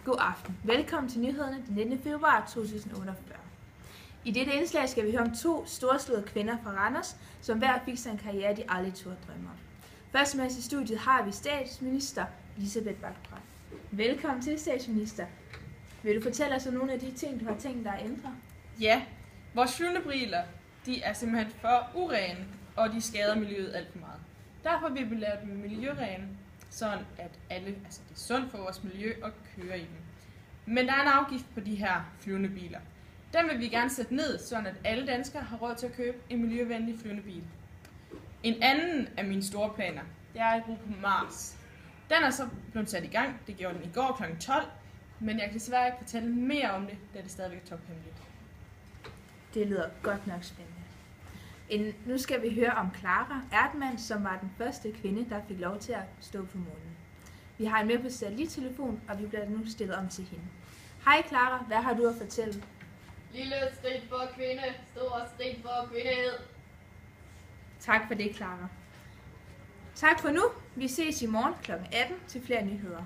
God aften. Velkommen til nyhederne den 19. februar 2048. I dette indslag skal vi høre om to storslåede kvinder fra Randers, som hver fik sig en karriere, de aldrig turde drømme om. Først med os i studiet har vi statsminister Elisabeth Bak-Brand. Velkommen til, statsminister. Vil du fortælle os om nogle af de ting, du har tænkt dig at ændre? Ja, vores flyvende de er simpelthen for urene, og de skader miljøet alt for meget. Derfor vil vi lave dem miljørene, sådan at det er sundt for vores miljø at køre i dem. Men der er en afgift på de her flyvende biler. Den vil vi gerne sætte ned, sådan at alle danskere har råd til at købe en miljøvenlig flyvende bil. En anden af mine store planer, det er at bo på Mars. Den er så blevet sat i gang, det gjorde den i går kl. 12, men jeg kan desværre ikke fortælle mere om det, da det stadigvæk er tophemmeligt. Det lyder godt nok spændende. Nu skal vi høre om Clara Erdmann, som var den første kvinde, der fik lov til at stå på månen. Vi har en med på satellittelefon, og vi bliver nu stillet om til hende. Hej Clara, hvad har du at fortælle? Lille skridt for kvinde, stor skridt for kvindehed. Tak for det, Clara. Tak for nu. Vi ses i morgen kl. 18 til flere nyheder.